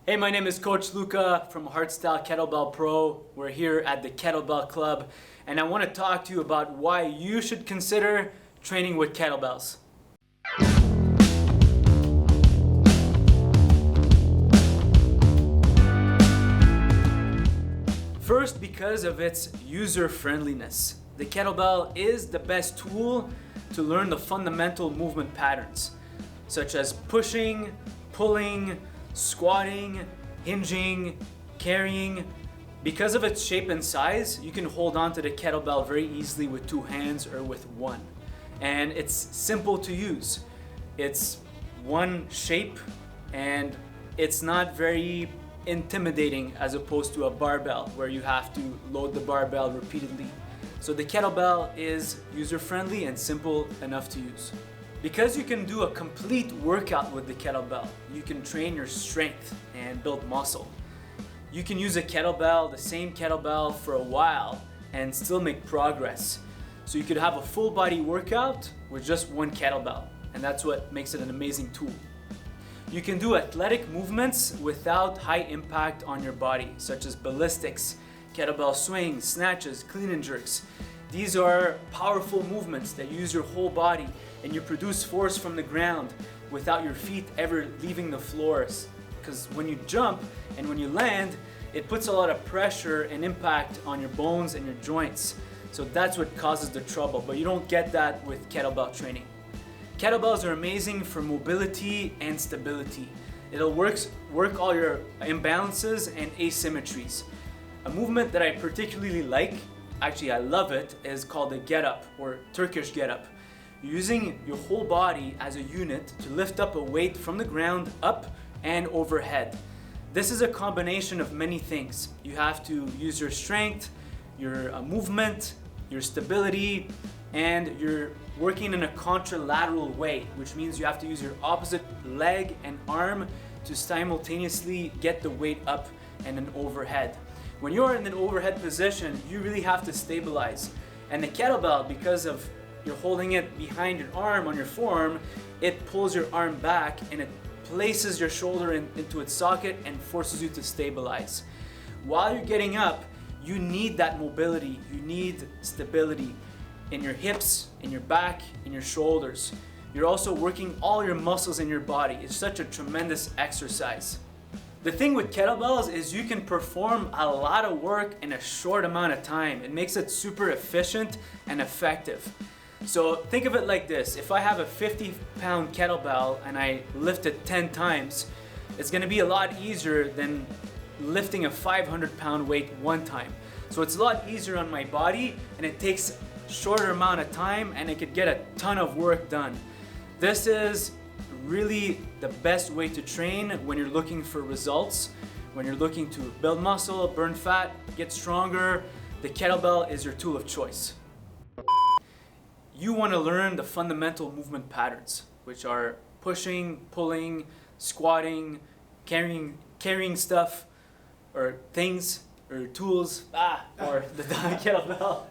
Hey, my name is Coach Luca from Hardstyle Kettlebell Pro. We're here at the Kettlebell Club, and I want to talk to you about why you should consider training with kettlebells. First, because of its user-friendliness. The kettlebell is the best tool to learn the fundamental movement patterns, such as pushing, pulling, squatting, hinging, carrying. Because of its shape and size, you can hold on to the kettlebell very easily with two hands or with one. And it's simple to use. It's one shape and it's not very intimidating as opposed to a barbell where you have to load the barbell repeatedly. So the kettlebell is user-friendly and simple enough to use. Because you can do a complete workout with the kettlebell, you can train your strength and build muscle. You can use a kettlebell, the same kettlebell, for a while and still make progress. So you could have a full body workout with just one kettlebell, and that's what makes it an amazing tool. You can do athletic movements without high impact on your body, such as ballistics, kettlebell swings, snatches, clean and jerks. These are powerful movements that use your whole body and you produce force from the ground without your feet ever leaving the floors. Because when you jump and when you land, it puts a lot of pressure and impact on your bones and your joints. So that's what causes the trouble, but you don't get that with kettlebell training. Kettlebells are amazing for mobility and stability. It'll work all your imbalances and asymmetries. A movement that I particularly like, actually I love it, is called the get up or Turkish get up. Using your whole body as a unit to lift up a weight from the ground up and overhead. This is a combination of many things. You have to use your strength, your movement, your stability, and you're working in a contralateral way, which means you have to use your opposite leg and arm to simultaneously get the weight up and then overhead. When you're in an overhead position, you really have to stabilize. And the kettlebell, because of you're holding it behind your arm on your forearm, it pulls your arm back and it places your shoulder into its socket and forces you to stabilize. While you're getting up, you need that mobility, you need stability in your hips, in your back, in your shoulders. You're also working all your muscles in your body. It's such a tremendous exercise. The thing with kettlebells is you can perform a lot of work in a short amount of time. It makes it super efficient and effective. So think of it like this. If I have a 50-pound kettlebell and I lift it 10 times, it's gonna be a lot easier than lifting a 500-pound weight one time. So it's a lot easier on my body and it takes a shorter amount of time and I could get a ton of work done. This is really the best way to train when you're looking for results, when you're looking to build muscle, burn fat, get stronger. The kettlebell is your tool of choice. You want to learn the fundamental movement patterns, which are pushing, pulling, squatting, carrying stuff or things or tools, or the kettlebell.